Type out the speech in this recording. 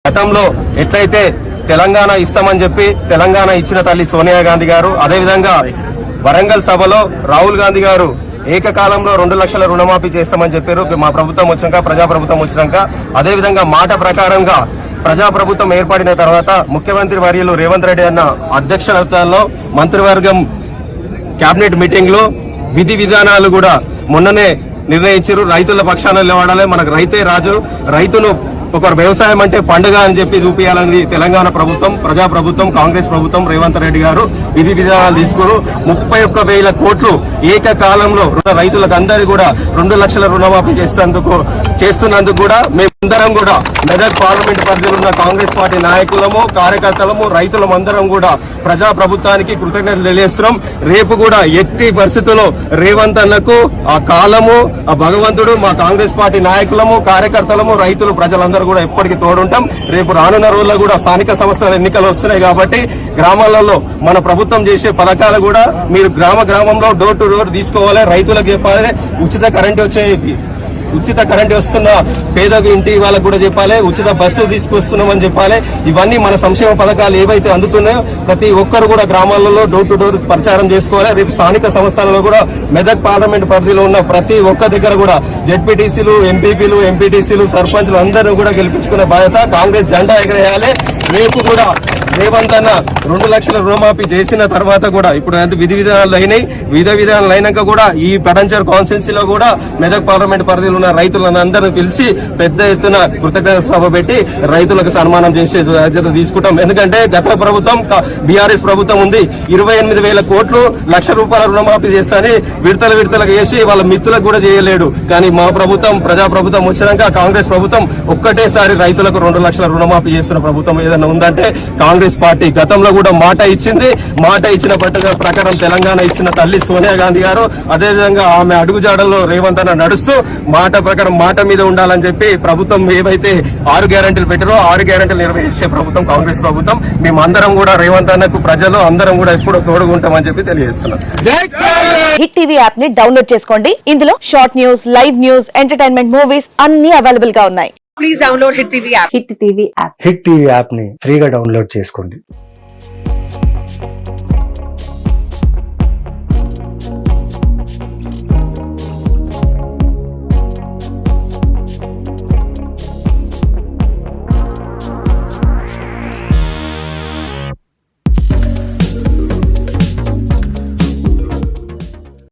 గతంలో ఎట్లయితే తెలంగాణ ఇస్తామని చెప్పి తెలంగాణ ఇచ్చిన తల్లి సోనియా గాంధీ గారు, అదేవిధంగా వరంగల్ సభలో రాహుల్ గాంధీ గారు ఏకకాలంలో 2 లక్షల రుణమాఫీ చేస్తామని చెప్పారు. మా ప్రభుత్వం వచ్చినాక, ప్రజాప్రభుత్వం వచ్చినాక, అదేవిధంగా మాట ప్రకారంగా ప్రజాప్రభుత్వం ఏర్పడిన తర్వాత ముఖ్యమంత్రి వర్యులు రేవంత్ రెడ్డి అన్న అధ్యక్షతలో మంత్రివర్గం కేబినెట్ మీటింగ్ లో విధి విధానాలు కూడా మొన్ననే నిర్ణయించారు. రైతుల పక్షాన నిలబడాలి, మనకు రైతే రాజు, రైతును ఒక వ్యవసాయం అంటే పండుగ అని చెప్పి చూపించాలని తెలంగాణ ప్రభుత్వం, ప్రజాప్రభుత్వం, కాంగ్రెస్ ప్రభుత్వం, రేవంత్ రెడ్డి గారు విధి విధానాలు తీసుకున్నారు. 31,000 కోట్లు ఏకకాలంలో రైతులకు అందరూ కూడా 2 లక్షల రుణమాఫీ చేస్తున్నందుకు కూడా మేమందరం కూడా మెదక్ పార్లమెంట్ పరిధిలో ఉన్న కాంగ్రెస్ పార్టీ నాయకులము, కార్యకర్తలము, రైతులమందరం కూడా ప్రజాప్రభుత్వానికి కృతజ్ఞతలు తెలియజేస్తున్నాం. రేపు కూడా ఎట్టి పరిస్థితుల్లో రేవంత్ అన్నకు ఆ కాలము, ఆ భగవంతుడు, మా కాంగ్రెస్ పార్టీ నాయకులము, కార్యకర్తలము, రైతులు, ప్రజలందరూ కూడా ఎప్పటికీ తోడుంటాం. రేపు రానున్న రోజుల్లో కూడా స్థానిక సంస్థల ఎన్నికలు వస్తున్నాయి కాబట్టి గ్రామాలలో మన ప్రభుత్వం చేసే పథకాలు కూడా మీరు గ్రామంలో డోర్ టు డోర్ తీసుకోవాలి. రైతులకు చెప్పాలి, ఉచిత కరెంట్ వస్తున్న పేద ఇంటి వాళ్ళకు కూడా చెప్పాలి, ఉచిత బస్సు తీసుకొస్తున్నామని చెప్పాలి. ఇవన్నీ మన సంక్షేమ పథకాలు ఏవైతే అందుతున్నాయో ప్రతి ఒక్కరు కూడా గ్రామాలలో డోర్ టు డోర్ ప్రచారం చేసుకోవాలి. రేపు స్థానిక సంస్థలలో కూడా మెదక్ పార్లమెంట్ పరిధిలో ఉన్న ప్రతి ఒక్క దగ్గర కూడా జెడ్పీటీసీలు, ఎంపీపీలు, ఎంపీటీసీలు, సర్పంచ్లు అందరూ కూడా గెలిపించుకునే బాధ్యత కాంగ్రెస్ జెండా ఎగరేయాలి. రేపు కూడా రేవంత్ అన్న 2 లక్షల రుణమాఫీ చేసిన తర్వాత కూడా ఇప్పుడు విధి విధానాలు అయినాయి. విధి విధానాలు అయినాక కూడా ఈ పటంచర్ కాన్స్టిట్యున్సీలో కూడా మెదక్ పార్లమెంట్ పరిధిలో ఉన్న రైతులను అందరూ పిలిచి పెద్ద ఎత్తున కృతజ్ఞత సభ పెట్టి రైతులకు సన్మానం చేసే బాధ్యత తీసుకుంటాం. ఎందుకంటే గత ప్రభుత్వం బీఆర్ఎస్ ప్రభుత్వం ఉంది 28,000 కోట్లు ₹1,00,000 రుణమాఫీ చేస్తాని విడతలకు వేసి వాళ్ళ మిత్రులకు కూడా చేయలేడు. కానీ మా ప్రభుత్వం, ప్రజాప్రభుత్వం వచ్చినాక కాంగ్రెస్ ప్రభుత్వం ఒక్కటేసారి రైతులకు 2 లక్షల రుణమాఫీ చేస్తున్న ప్రభుత్వం ఏదైనా ఉందంటే కాంగ్రెస్ పార్టీ. గతంలో కూడా మాట ఇచ్చింది. మాట ఇచ్చిన ప్రకారం తెలంగాణ ఇచ్చిన తల్లి సోనియా గాంధీ గారు, అదేవిధంగా ఆమె అడుగుజాడల్లో రేవంత్ అన్న నడుస్తూ మాట ప్రకారం మాట మీద ఉండాలని చెప్పి ప్రభుత్వం ఏవైతే 6 గ్యారెంటీలు పెట్టారో 6 గ్యారెంటీలు నిర్వహించే ప్రభుత్వం కాంగ్రెస్ ప్రభుత్వం. మేమందరం కూడా రేవంత్ అన్నకు, ప్రజలు అందరం కూడా ఎప్పుడూ తోడుగుంటామని చెప్పి తెలియజేస్తున్నాం. హిట్ టీవీ యాప్ ని డౌన్లోడ్ చేసుకోండి. ఇందులో short news, live news, entertainment movies అన్ని అవైలబుల్ గా ఉన్నాయి. Please download hit TV app. Hit TV app ని ఫ్రీగా డౌన్లోడ్ చేసుకోండి.